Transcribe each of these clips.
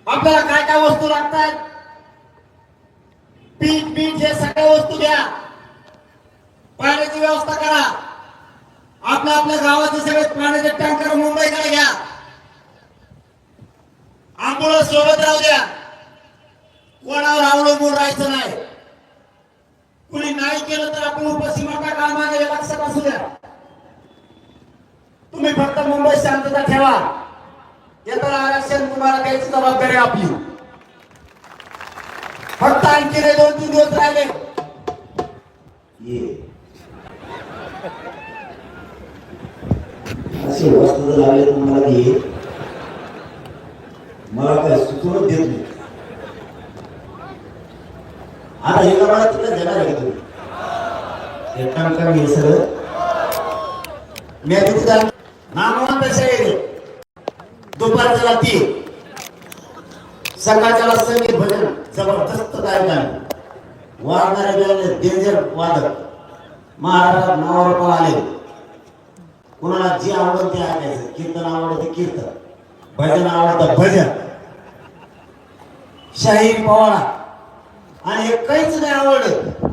आपल्याला काय काय वस्तू लागतात, पीठ बीठ हे सगळ्या वस्तू द्या, पाण्याची व्यवस्था करा, आपल्या आपल्या गावाचे सगळे पाण्याचे टँकर मुंबईकडे घ्या, आंबोळं सोबत राहू द्या, कोणावर अवलंबून राहायचं नाही. कुणी नाही केलं तर आपण उपासीमाटा कामा हे लक्षात असू द्या. तुम्ही फक्त मुंबईत शांतता ठेवा. येताना आरक्षण तुम्हाला द्यायची जबाबदारी आपली. फक्त आणखी 2-3 दिवस राहिले. असे वस्तू लागले तुम्हाला घे, मला काय सुचवून देत नाही. आता हे गावाला तिकडे देणार आहे तुम्ही एक काम करा. हे सगळं मी तिथे नामवंत शहर दुपारच्या 3 सकाळच्या संगीत भजन जबरदस्त गायक आहे. वाजणारे डेंजर वादक महाराष्ट्रात नावावर आले. कुणाला जे आवडत ते ऐकायचं. कीर्तन आवडत ते कीर्तन, भजन आवडतं भजन, शाहीर पोवाडा, आणि हे काहीच नाही आवडत.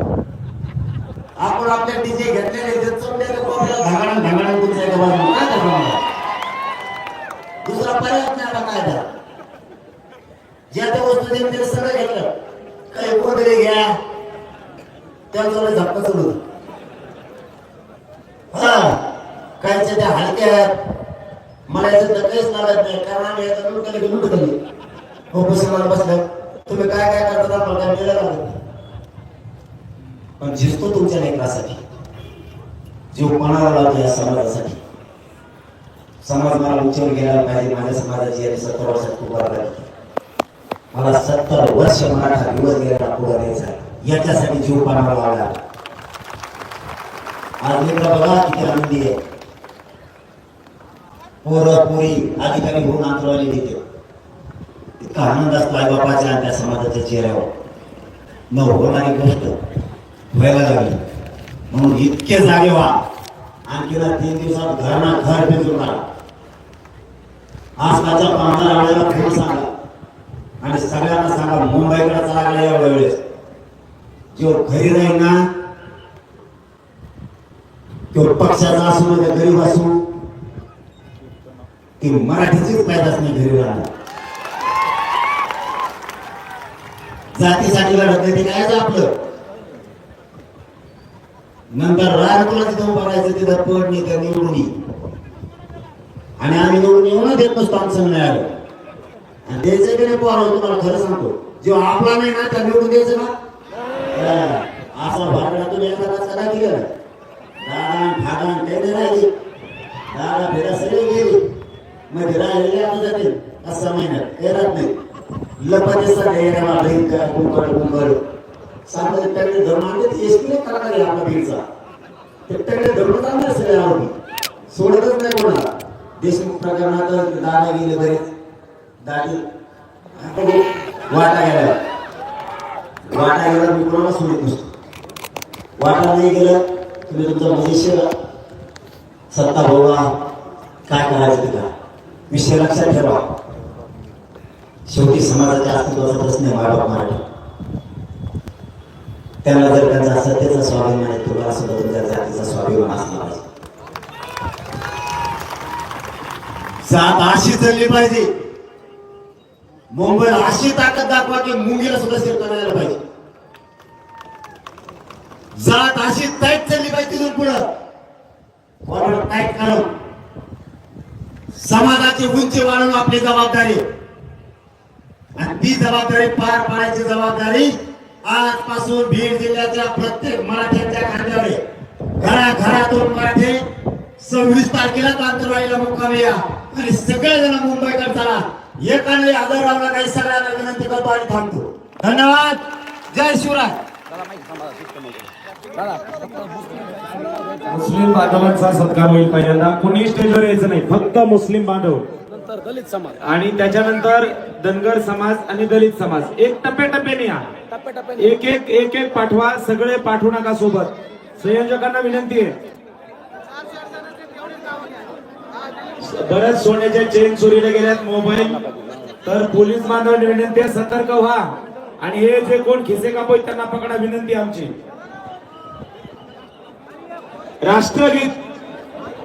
आपण आपल्या डीजे घेतलेले धागणा तुमच्या एका बाजूला काय करणार? दुसरा पर्याय नाही आला काय तर. ज्या त्या वस्तू ते सगळं घेतलं, काही कोणतरी घ्या, त्याला झपका चढू. काहीच्या त्या हलक्यात मला याचं तर काहीच लागत नाही, कारण आम्ही याचा लुट केली हो बसला बसलं. तुम्ही काय काय करता मला काय मिळालं लागत नाही, पण झिजतो तुमच्या लेकरासाठी, जीव पणाला लावतो या समाजासाठी. समाज मला उंचीवर गेला पाहिजे. माझ्या समाजाची आणि 70 वर्षात खूप लागली. मला 70 वर्ष मराठा दिवस गेला पुढे द्यायचा, याच्यासाठी जीव पणाला लावला. आज लेकरं बघा किती आनंदी आहे. पोरं पोरी अधिकारी होऊन अंतरवाली देते. इतका आनंद असतो आई बापाच्या आणि त्या समाजाच्या चेहऱ्यावर. न होणारी गोष्ट व्हायला लागली म्हणून इतके जागे व्हा. आणखी 3 दिवसात घराना घर फिरून आला. आजकालच्या पाहुण्या रावळ्याला फोन सांगा आणि सगळ्यांना सांगा मुंबईकडे चालला या वेळेस. जो घरी राहील ना, तो पक्षाचा असू नये गरीब असू, ती मराठीचीच पैदाच नाही घरी राहणार. जातीसाठी लढत नाही, ते काय आपलं. नंतर राजकुला तिथं उभं राहायचं, तिथं पड नाही तर निवडून येईल. आणि आम्ही निवडून येऊन देत नसतो आमचं नाही आलं. आणि द्यायचं की नाही पोरं, तुम्हाला खरं सांगतो, जेव्हा आपला नाही ना त्या निवडून द्यायचं ना. असा भागला तुम्ही एखादा करा केलं दादा भागान काही राहिली, दादा फेरा सगळी गेली, मग राहिलेले आता जातील 5-6 महिन्यात येणार नाही. लपतेचा येणार भयंकर कुंकड कुंकड सांगतो. त्याकडे धरून आणले ते एसपीने कलाकार आपला बीडचा, त्याकडे धरून आणले सगळे आरोपी, सोडतच नाही कोणाला. देशमुख प्रकरणात दादा गेले बरेच, दादी वाटा गेला, वाटा गेला मी कोणाला सोडत नसतो. वाटा नाही गेलं तुम्ही तुमचा मजेशीर सत्ता भोगा, काय करायचं ते का विषय लक्षात ठेवा. शेवटी समाजाच्या अस्तित्वाचा प्रश्न आहे मायबाप मराठी. त्यांना जर त्यांचा सत्तेचा स्वाभिमान आहे, तुम्हाला सुद्धा तुमच्या जातीचा स्वाभिमान असला पाहिजे. जात अशी चालली पाहिजे. मुंबईला अशी ताकद दाखवा की मुंगीला सुद्धा शिरता यायला पाहिजे. जात अशी टाईट चालली पाहिजे. तिथून पुढं कोणाला टाईट करून समाजाची उंची वाढवून आपली जबाबदारी, आणि ती जबाबदारी पार पाडायची जबाबदारी आजपासून बीड जिल्ह्याच्या प्रत्येक मराठ्यांच्या खांद्यावर आहे. घराघरातून मराठी 26 तारखेला आंतरवाडीला मुक्कामी या आणि सगळेजण मुंबईकडे चला. एकाने आदर लावला काही सगळ्यांना विनंती करतो आणि थांबतो. धन्यवाद. जय शिवराय. मुस्लिम बांधवांचा सत्कार होईल पहिल्यांदा. कुणी स्टेजवर यायचं नाही, फक्त मुस्लिम बांधव, दलित समाज आणि त्याच्यानंतर धनगर समाज आणि दलित समाज. एक टप्प्याटप्प्याने या, एक एक एक एक पाठवा. सगळे पाठवू नका सोबत. संयोजकांना विनंती आहे. बऱ्याच सोन्याच्या चेन चोरीला गेल्यात, मोबाईल तर पोलीस बांधवांनी विनंती आहे, सतर्क व्हा आणि हे जे कोण खिसे कापोय त्यांना पकडा, विनंती आमची.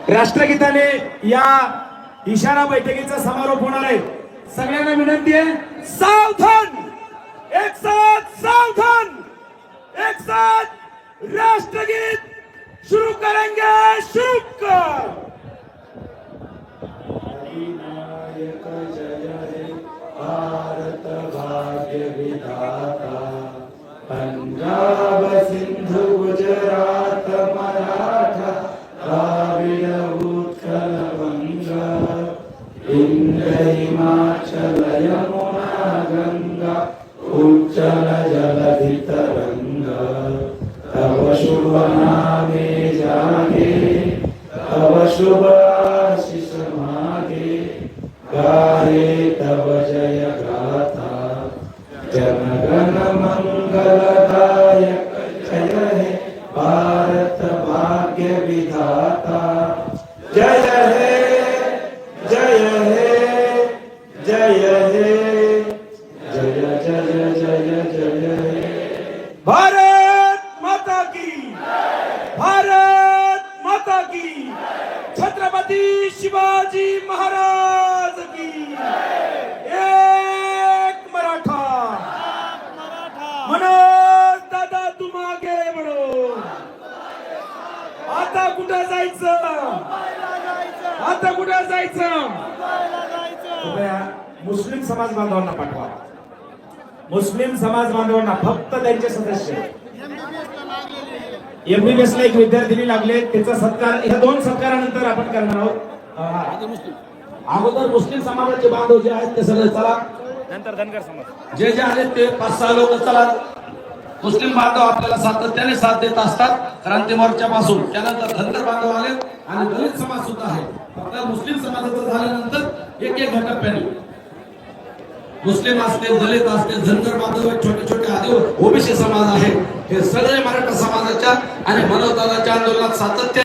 राष्ट्रगीताने या इशारा बैठकीचा समारोप होणार आहे. सगळ्यांना विनंती आहे, सावधान, एक साथ सावधान, एक साथ राष्ट्रगीत शुरू करेंगे. शुरू कर. अधिनायक जय हे भारत भाग्य विधाता, पंजाब सिंधु गुजरात मराठा द्राविड उत्कल गंगा, इंद्र हिमाचल यमुना गंगा, उज्जल जलधि तरंगा. तव शुभ नामे जागे, तव शुभ आशीष मागे, गाहे तव जय गाथा. जनगण मंगलदायक जय हे भारत भाग्य विधाता. जय हे जय हे जय हे जय जय जय जय हे. भारत माता की, भारत माता की, छत्रपती शिवाजी महाराज की. एक मराठा, मनोज दादा तुम आगे बढो. आता कुठं जायचं, आता कुठं जायचं. कृपया मुस्लिम समाज बांधवांना पाठवा. मुस्लिम समाज बांधवांना फक्त त्यांचे सदस्य. MBBS ला एक विद्यार्थिनी लागले, त्याचा सत्कार या 2 सत्कारानंतर आपण करणार आहोत. अगोदर मुस्लिम समाजाचे बांधव जे आहेत ते सगळे चला, नंतर धनगर समाज जे जे आहेत ते 5-6 लोक चला. मुस्लिम बांधव आपल्याला सातत्याने साथ देत असतात क्रांती मोर्चापासून. त्यानंतर धनगर बांधव आले आणि दलित समाज सुद्धा आहे. फक्त मुस्लिम समाजाचं झाल्यानंतर एक एक टप्प्याने मुस्लिम असतील, दलित असतील, धनगर बांधव, छोटे छोटे आदिवासी ओबीसी समाज आहे, हे सगळे मराठा समाजाच्या आणि मनोदादाच्या आंदोलनात सातत्याने